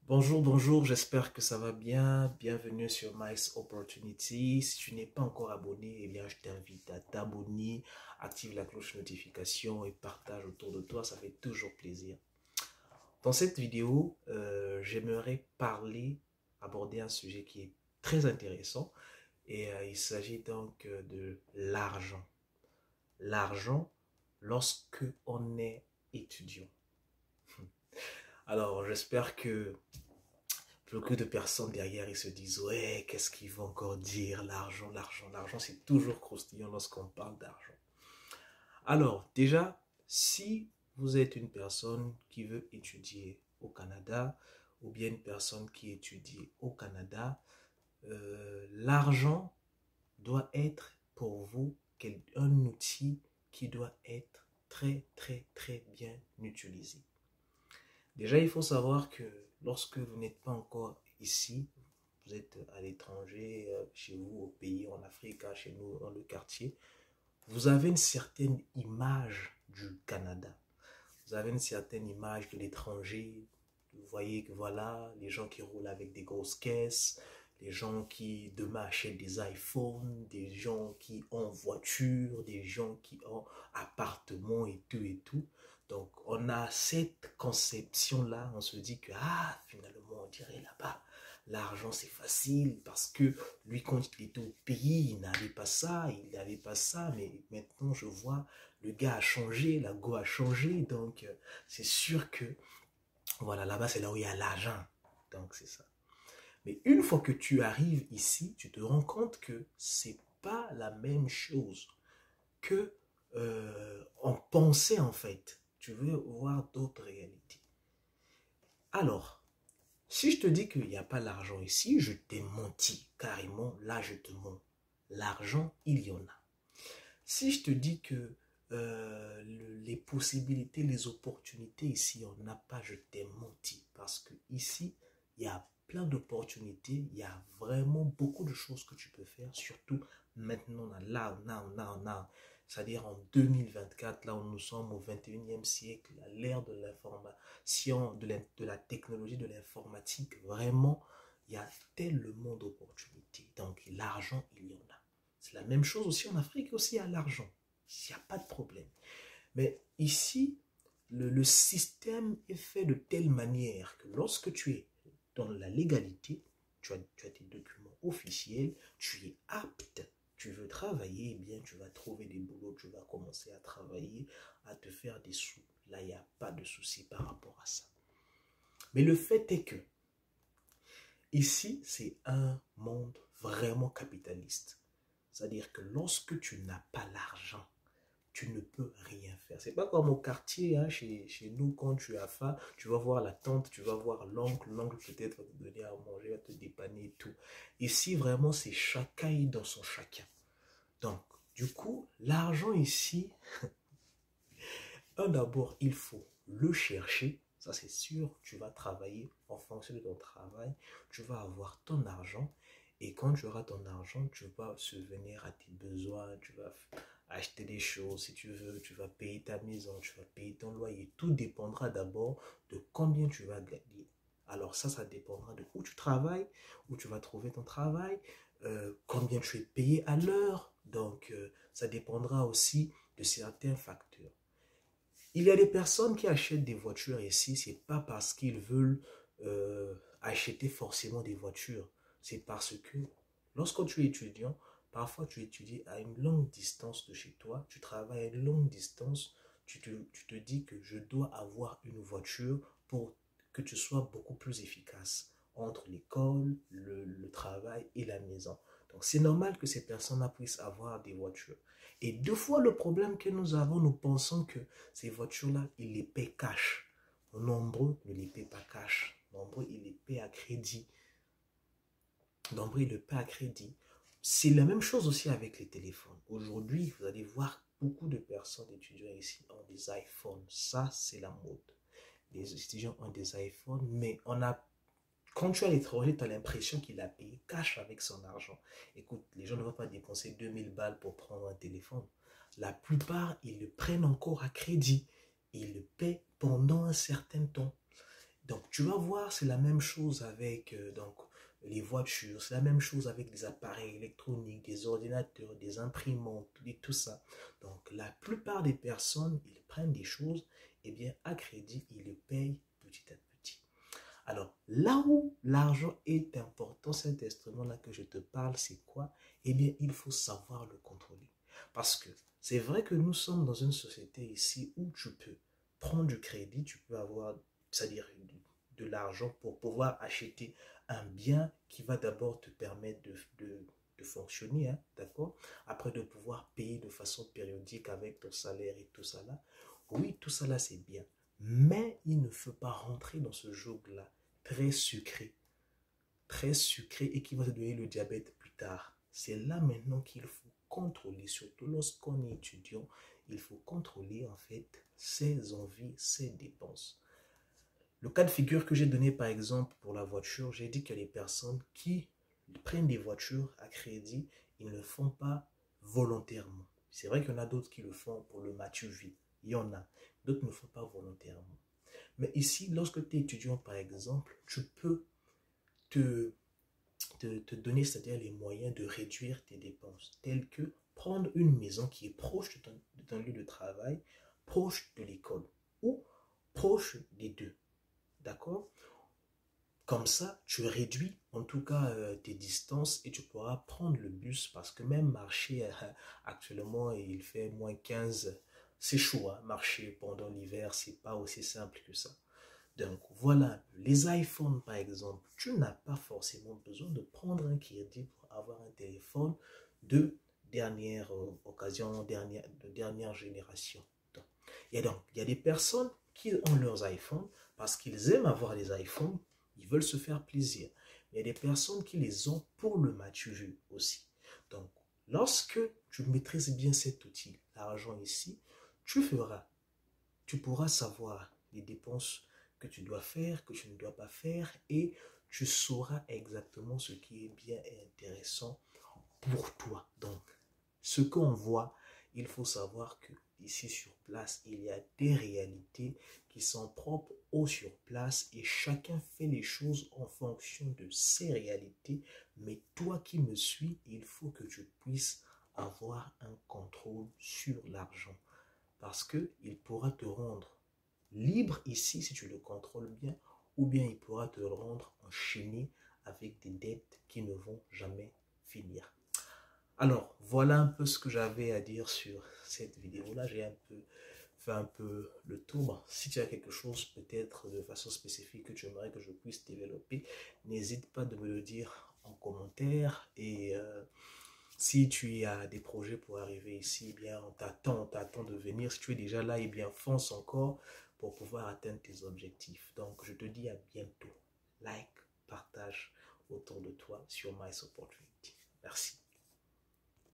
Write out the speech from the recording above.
Bonjour, bonjour, j'espère que ça va bien. Bienvenue sur Nice Opportunity. Si tu n'es pas encore abonné, eh bien, je t'invite à t'abonner, active la cloche notification et partage autour de toi, ça fait toujours plaisir. Dans cette vidéo, j'aimerais aborder un sujet qui est très intéressant et il s'agit donc de l'argent. L'argent lorsque on est étudiant. Alors, j'espère que beaucoup de personnes derrière, ils se disent, ouais, qu'est-ce qu'ils vont encore dire? L'argent, l'argent, l'argent, c'est toujours croustillant lorsqu'on parle d'argent. Alors, déjà, si vous êtes une personne qui veut étudier au Canada, ou bien une personne qui étudie au Canada, l'argent doit être pour vous un outil qui doit être très, très, très bien utilisé. Déjà, il faut savoir que lorsque vous n'êtes pas encore ici, vous êtes à l'étranger, chez vous, au pays, en Afrique, chez nous, dans le quartier, vous avez une certaine image du Canada. Vous avez une certaine image de l'étranger. Vous voyez que voilà, les gens qui roulent avec des grosses caisses, les gens qui demain achètent des iPhones, des gens qui ont voiture, des gens qui ont appartement et tout et tout. Donc, on a cette conception-là, on se dit que, ah, finalement, on dirait là-bas, l'argent c'est facile parce que lui, quand il était au pays, il n'avait pas ça, mais maintenant je vois le gars a changé, la go a changé, donc c'est sûr que, voilà, là-bas c'est là où il y a l'argent, donc c'est ça. Mais une fois que tu arrives ici, tu te rends compte que c'est pas la même chose que on pensait en fait. Tu veux voir d'autres réalités. Alors, si je te dis qu'il n'y a pas l'argent ici, je t'ai menti. Carrément, là, je te mens. L'argent, il y en a. Si je te dis que les possibilités, les opportunités ici, on n'a pas, je t'ai menti. Parce que ici, il y a plein d'opportunités, il y a vraiment beaucoup de choses que tu peux faire, surtout maintenant, là, now. C'est-à-dire en 2024, là où nous sommes au 21e siècle, à l'ère de l'information, de la technologie, de l'informatique, vraiment, il y a tellement d'opportunités. Donc l'argent, il y en a. C'est la même chose aussi en Afrique, aussi à l'argent. Il n'y a pas de problème. Mais ici, le système est fait de telle manière que lorsque tu es dans la légalité, tu as tes documents officiels, tu es apte, tu veux travailler, eh bien tu vas trouver des boulots, tu vas commencer à travailler, à te faire des sous. Là, il n'y a pas de souci par rapport à ça. Mais le fait est que ici, c'est un monde vraiment capitaliste. C'est-à-dire que lorsque tu n'as pas l'argent, tu ne peux rien faire. C'est pas comme au quartier, hein, chez nous, quand tu as faim, tu vas voir la tante, tu vas voir l'oncle, l'oncle peut-être va te donner à manger, va te dépanner et tout. Ici, vraiment, c'est chacun dans son chacun. Donc, du coup, l'argent ici, d'abord, il faut le chercher. Ça, c'est sûr, tu vas travailler en fonction de ton travail. Tu vas avoir ton argent. Et quand tu auras ton argent, tu vas subvenir à tes besoins. Tu vas acheter des choses si tu veux. Tu vas payer ta maison. Tu vas payer ton loyer. Tout dépendra d'abord de combien tu vas gagner. Alors ça dépendra de où tu travailles, où tu vas trouver ton travail, combien tu es payé à l'heure. Donc, ça dépendra aussi de certains facteurs. Il y a des personnes qui achètent des voitures ici, c'est pas parce qu'ils veulent acheter forcément des voitures. C'est parce que lorsque tu es étudiant, parfois tu étudies à une longue distance de chez toi, tu travailles à une longue distance, tu te dis que je dois avoir une voiture pour que tu sois beaucoup plus efficace entre l'école, le travail et la maison. Donc c'est normal que ces personnes-là puissent avoir des voitures. Et deux fois le problème que nous avons, nous pensons que ces voitures-là, ils les paient cash. Nombreux ne les paient pas cash. Nombreux, ils les paient à crédit. Nombreux, ils le paient à crédit. C'est la même chose aussi avec les téléphones. Aujourd'hui, vous allez voir beaucoup de personnes étudiants ici ont des iPhones. Ça, c'est la mode. Les étudiants ont des iPhones, mais quand tu es à l'étranger, tu as l'impression qu'il a payé cash avec son argent. Écoute, les gens ne vont pas dépenser 2000 balles pour prendre un téléphone. La plupart, ils le prennent encore à crédit. Ils le paient pendant un certain temps. Donc, tu vas voir, c'est la même chose avec donc, les voitures, c'est la même chose avec des appareils électroniques, des ordinateurs, des imprimantes, et tout ça. Donc, la plupart des personnes, ils prennent des choses, et bien, à crédit, ils les payent petit à petit. Alors, là où l'argent est important, cet instrument-là que je te parle, c'est quoi? Eh bien, il faut savoir le contrôler. Parce que c'est vrai que nous sommes dans une société ici où tu peux prendre du crédit, tu peux avoir, c'est-à-dire de l'argent pour pouvoir acheter un bien qui va d'abord te permettre de fonctionner, hein, d'accord? Après, de pouvoir payer de façon périodique avec ton salaire et tout ça là. Oui, tout ça là, c'est bien. Mais il ne faut pas rentrer dans ce joug-là très sucré et qui va te donner le diabète plus tard. C'est là maintenant qu'il faut contrôler, surtout lorsqu'on est étudiant, il faut contrôler en fait ses envies, ses dépenses. Le cas de figure que j'ai donné par exemple pour la voiture, j'ai dit que les personnes qui prennent des voitures à crédit, ils ne le font pas volontairement. C'est vrai qu'il y en a d'autres qui le font pour le matu vie. Il y en a. D'autres ne le font pas volontairement. Mais ici, lorsque tu es étudiant, par exemple, tu peux te, te donner, c'est-à-dire les moyens de réduire tes dépenses, telles que prendre une maison qui est proche de ton lieu de travail, proche de l'école ou proche des deux. D'accord? Comme ça, tu réduis en tout cas tes distances et tu pourras prendre le bus parce que même marcher actuellement, il fait -15. C'est chaud, hein, marcher pendant l'hiver, c'est pas aussi simple que ça. Donc voilà, les iPhones par exemple, tu n'as pas forcément besoin de prendre un crédit pour avoir un téléphone de dernière occasion, de dernière génération. Donc, il y a des personnes qui ont leurs iPhones parce qu'ils aiment avoir des iPhones, ils veulent se faire plaisir. Mais il y a des personnes qui les ont pour le matu aussi. Donc, lorsque tu maîtrises bien cet outil, l'argent ici, tu pourras savoir les dépenses que tu dois faire, que tu ne dois pas faire, et tu sauras exactement ce qui est bien et intéressant pour toi. Donc, ce qu'on voit, il faut savoir que ici sur place, il y a des réalités qui sont propres au sur place et chacun fait les choses en fonction de ses réalités. Mais toi qui me suis, il faut que tu puisses avoir un contrôle sur l'argent parce qu'il pourra te rendre libre ici si tu le contrôles bien, ou bien il pourra te rendre enchaîné avec des dettes qui ne vont jamais finir. Alors, voilà un peu ce que j'avais à dire sur cette vidéo-là. J'ai fait un peu le tour. Si tu as quelque chose peut-être de façon spécifique que tu aimerais que je puisse développer, n'hésite pas de me le dire en commentaire. Et si tu as des projets pour arriver ici, eh bien, on t'attend de venir. Si tu es déjà là, eh bien, fonce encore pour pouvoir atteindre tes objectifs. Donc, je te dis à bientôt. Like, partage autour de toi sur My Opportunity. Merci.